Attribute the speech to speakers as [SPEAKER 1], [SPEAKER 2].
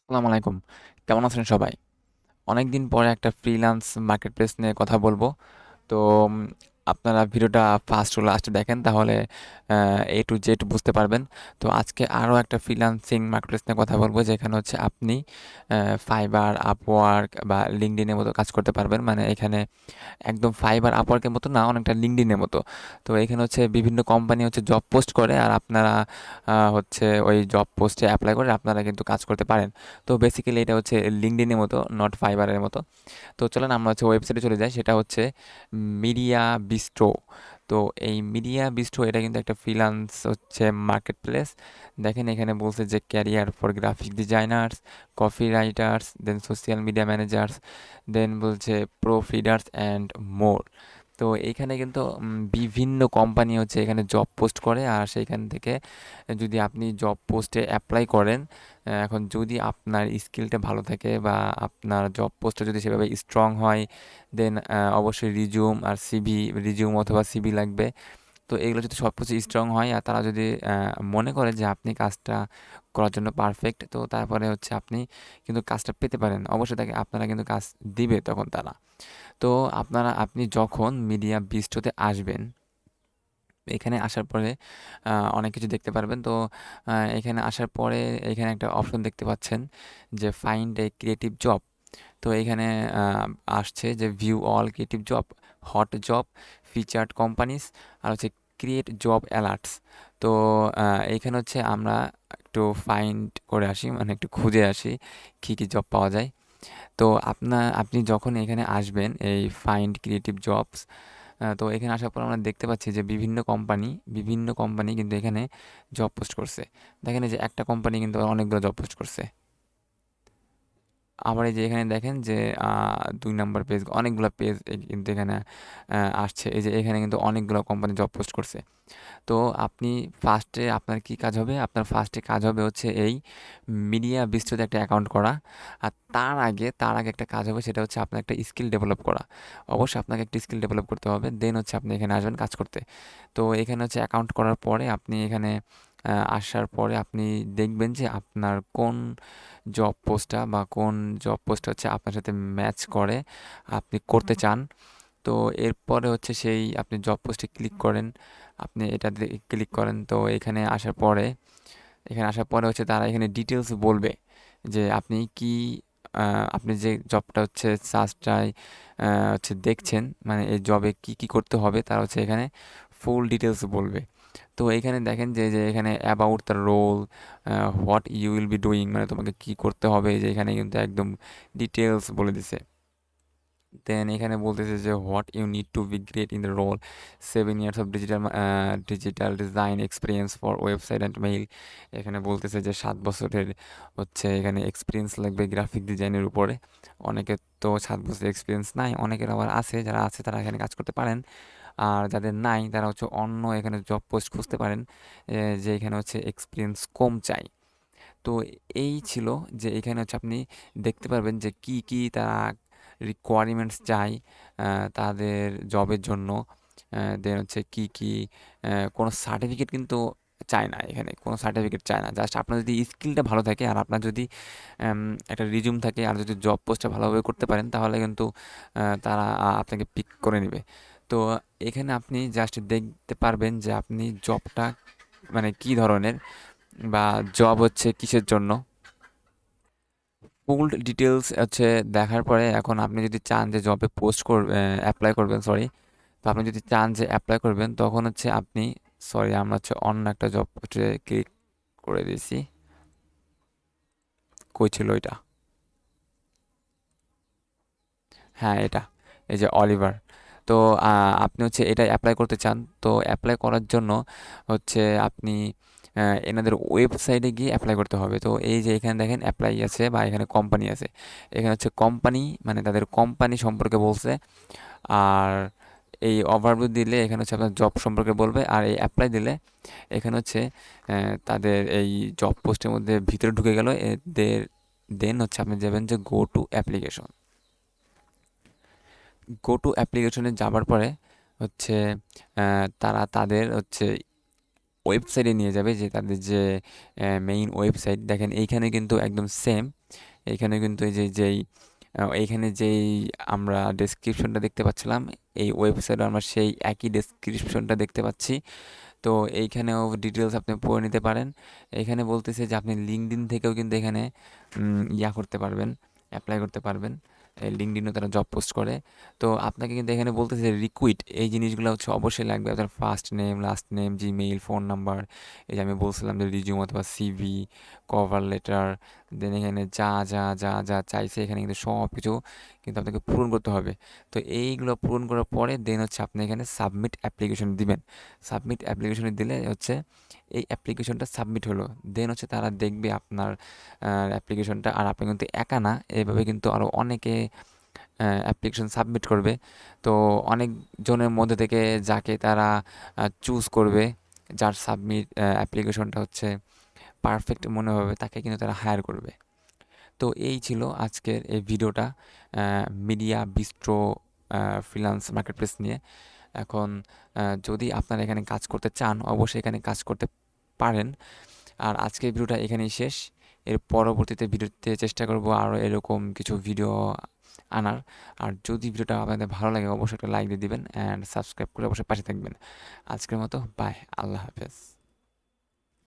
[SPEAKER 1] আসসালামু আলাইকুম। কেমন আছেন সবাই? অনেকদিন পরে একটা ফ্রিল্যান্স মার্কেটপ্লেস নিয়ে কথা বলবো। তো উম, আপনারা ভিডিওটা ফার্স্ট টু লাস্ট দেখেন, তাহলে এ টু জেড বুঝতে পারবেন। তো আজকে আরও একটা ফ্রিল্যান্সিং মার্কেটপ্লেস নিয়ে কথা বলবো, যেখানে হচ্ছে আপনি ফাইবার, আপওয়ার্ক বা লিঙ্কডইনের মতো কাজ করতে পারবেন। মানে এখানে একদম ফাইবার আপওয়ার্কের মতো না, অনেকটা লিঙ্কডইনের মতো। তো এখানে হচ্ছে বিভিন্ন কোম্পানি হচ্ছে জব পোস্ট করে, আর আপনারা হচ্ছে ওই জব পোস্টে অ্যাপ্লাই করে আপনারা কিন্তু কাজ করতে পারেন। তো বেসিক্যালি এটা হচ্ছে লিঙ্কডইনের মতো, নট ফাইবারের মতো। তো চলেন আমরা হচ্ছে ওয়েবসাইটে চলে যাই, সেটা হচ্ছে মিডিয়া বিস্ট্রো। তো এই মিডিয়া বিস্ট্রো এটা কিন্তু একটা ফ্রিল্যান্স হচ্ছে মার্কেট প্লেস। দেখেন এখানে বলছে যে career for graphic designers, copy writers, then social media managers, then বলছে প্রো ফিডার্স অ্যান্ড মোর। তো এইখানে কিন্তু বিভিন্ন কোম্পানি হচ্ছে এখানে জব পোস্ট করে, আর সেইখান থেকে যদি আপনি জব পোস্টে অ্যাপ্লাই করেন, এখন যদি আপনার স্কিলটা ভালো থাকে বা আপনার জব পোস্টটা যদি সেভাবে স্ট্রং হয়, দেন অবশ্যই রিজিউম অথবা সিভি লাগবে। তো এগুলো যদি সব কিছু স্ট্রং হয় আর তারা যদি মনে করে যে আপনি কাজটা করার জন্য পারফেক্ট, তো তারপরে হচ্ছে আপনি কিন্তু কাজটা পেতে পারেন। অবশ্যই তাকে আপনারা কিন্তু কাজ দিবে তখন তারা। তো আপনি যখন মিডিয়া বিস্টতে আসবেন, এখানে আসার পরে অনেক কিছু দেখতে পারবেন। তো এখানে আসার পরে এখানে একটা অপশন দেখতে পাচ্ছেন যে ফাইন্ড এ ক্রিয়েটিভ জব। তো এখানে আহ, আসছে যে view all creative job, hot job, featured companies, আর হচ্ছে ক্রিয়েট জব অ্যালার্টস। তো এইখানে হচ্ছে আমরা একটু ফাইন্ড করে আসি, মানে একটু খুঁজে আসি কী কী জব পাওয়া যায়। তো আপনি যখন এখানে আসবেন এই ফাইন্ড ক্রিয়েটিভ জবস, তো এখানে আসার পর আমরা দেখতে পাচ্ছি যে বিভিন্ন কোম্পানি কিন্তু এখানে জব পোস্ট করছে। দেখেন এই যে একটা কোম্পানি কিন্তু অনেকগুলো জব পোস্ট করছে। আবার এই যে এখানে দেখেন যে ২ নাম্বার পেজ, অনেকগুলো পেজ কিন্তু এখানে আসছে। এই যে এখানে কিন্তু অনেকগুলো কোম্পানি জব পোস্ট করছে। তো আপনি ফার্স্টে আপনার কি কাজ হবে? আপনার ফার্স্টে কাজ হবে হচ্ছে এই মিডিয়া বিস্ট্রিতে একটা অ্যাকাউন্ট করা। আর তার আগে একটা কাজ হবে, সেটা হচ্ছে আপনার একটা স্কিল ডেভেলপ করা। অবশ্যই আপনাকে একটা স্কিল ডেভেলপ করতে হবে। দেন হচ্ছে আপনি এখানে আসবেন কাজ করতে। তো এখানে হচ্ছে অ্যাকাউন্ট করার পরে আপনি এখানে আসার পরে আপনি দেখবেন যে আপনার কোন জব পোস্টটা হচ্ছে আপনার সাথে ম্যাচ করে, আপনি করতে চান। তো এরপরে হচ্ছে সেই আপনি জব পোস্টে ক্লিক করেন, আপনি এটাতে ক্লিক করেন। তো এখানে আসার পরে হচ্ছে তারা এখানে ডিটেলস বলবে যে আপনি যে জবটা হচ্ছে সার্চটায় হচ্ছে দেখছেন, মানে এই জবে কি কি করতে হবে তারা হচ্ছে এখানে ফুল ডিটেলস বলবে। তো এখানে দেখেন যে এখানে about the role, what you will be doing, মানে তোমাকে কি করতে হবে, যে এখানে কিন্তু একদম ডিটেলস বলে দিছে। দেন এখানে বলতেছে যে what you need to be great in the role, 7 years of digital design experience for website and mail. এখানে বলতেছে যে 7 বছরের হচ্ছে এখানে এক্সপিরিয়েন্স লাগবে গ্রাফিক ডিজাইনের উপরে। অনেকের তো 7 বছর এক্সপিরিয়েন্স নাই, অনেকের আবার আছে, যারা আছে তারা এখানে কাজ করতে পারেন। আর যাদের নাই তারা হচ্ছে অন্য এখানে জব পোস্ট খুঁজতে পারেন, যে এখানে হচ্ছে এক্সপিরিয়েন্স কম চাই। তো এই ছিল যে এখানে হচ্ছে আপনি দেখতে পারবেন যে কি কি তারা রিকোয়ারমেন্টস চাই তাদের জবের জন্য। দেন হচ্ছে কি কি কোনো সার্টিফিকেট কিন্তু চায় না, এখানে কোনো সার্টিফিকেট চায় না। জাস্ট আপনার যদি স্কিলটা ভালো থাকে আর আপনার যদি আম, একটা রিজিউম থাকে আর যদি জব পোস্টটা ভালোভাবে করতে পারেন, তাহলে কিন্তু তারা আপনাকে পিক করে নেবে। তো এখানে আপনি জাস্ট দেখতে পারবেন যে আপনি জবটা মানে কি ধরনের বা জব হচ্ছে কিসের জন্য। ফুল ডিটেলস হচ্ছে দেখার পরে এখন আপনি যদি চান যে জবে পোস্ট করবেন, অ্যাপ্লাই করবেন, সরি। তো আপনি যদি চান যে অ্যাপ্লাই করবেন, তখন হচ্ছে আপনি, সরি আমরা হচ্ছে অন্য একটা জব পোস্টে ক্লিক করে দিয়েছি। কই ছিল এটা? হ্যাঁ, এটা, এই যে অলিভার। তো আপনি হচ্ছে এটা অ্যাপ্লাই করতে চান। তো অ্যাপ্লাই করার জন্য হচ্ছে আপনি এনাদের ওয়েবসাইটে গিয়ে অ্যাপ্লাই করতে হবে। তো এই যে এখানে দেখেন অ্যাপ্লাই আছে বা এখানে কোম্পানি আছে। এখানে হচ্ছে কোম্পানি, মানে তাদের কোম্পানি সম্পর্কে বলছে। আর এই ওভারভিউ দিলে এখানে হচ্ছে আপনার জব সম্পর্কে বলবে, আর এই অ্যাপ্লাই দিলে এখানে হচ্ছে তাদের এই জব পোস্টের মধ্যে ভিতরে ঢুকে গেল এদের। দেন হচ্ছে আপনি যাবেন যে go to application. Go to অ্যাপ্লিকেশনে যাবার পরে হচ্ছে তারা তাদের হচ্ছে ওয়েবসাইটে নিয়ে যাবে, যে তাদের যে মেইন ওয়েবসাইট। দেখেন এইখানে কিন্তু একদম সেম এইখানে কিন্তু এইখানে যেই আমরা ডেসক্রিপশনটা দেখতে পাচ্ছিলাম, এই ওয়েবসাইটে আমরা সেই একই ডেসক্রিপশনটা দেখতে পাচ্ছি। তো এইখানেও ডিটেলস আপনি পড়ে নিতে পারেন। এইখানে বলতেছে যে আপনি লিঙ্কডইন থেকেও কিন্তু এখানে করতে পারবেন, অ্যাপ্লাই করতে পারবেন। লিঙ্কডইনও তারা জব পোস্ট করে। তো আপনাকে কিন্তু এখানে বলতেছে রিকুইট, এই জিনিসগুলো হচ্ছে অবশ্যই লাগবে। আপনার first name, last name, Gmail, phone number, এই যে আমি বলছিলাম যে রিজিউম অথবা সিভি, কভার লেটার, দেন এখানে যা যা যা যা চাইছে এখানে কিন্তু সব কিছু কিন্তু আপনাকে পূরণ করতে হবে। তো এইগুলো পূরণ করার পরে দেন হচ্ছে আপনি এখানে সাবমিট অ্যাপ্লিকেশন দিবেন। সাবমিট অ্যাপ্লিকেশনে দিলে হচ্ছে এই অ্যাপ্লিকেশনটা সাবমিট হলো, দেন হচ্ছে তারা দেখবে আপনার অ্যাপ্লিকেশনটা। আর আপনি কিন্তু একা না, এইভাবে কিন্তু আরও অনেকে অ্যাপ্লিকেশন সাবমিট করবে। তো অনেকজনের মধ্যে থেকে যাকে তারা চুজ করবে, যার সাবমিট অ্যাপ্লিকেশনটা হচ্ছে পারফেক্ট মনে হবে, তাকে কিন্তু তারা হায়ার করবে। তো এই ছিল আজকের এই ভিডিওটা মিডিয়া বিস্ট্রো ফ্রিল্যান্স মার্কেটপ্লেস নিয়ে। এখন যদি আপনারা এখানে কাজ করতে চান, অবশ্যই এখানে কাজ করতে পারেন। আর আজকের ভিডিওটা এখানেই শেষ। এর পরবর্তীতে ভিডিওতে চেষ্টা করব আরও এরকম কিছু ভিডিও আনার। আর যদি ভিডিওটা আপনাদের ভালো লাগে, অবশ্যই একটা লাইক দিয়ে দিবেন অ্যান্ড সাবস্ক্রাইব করে অবশ্যই পাশে থাকবেন। আজকের মতো বাই, আল্লাহ হাফেজ।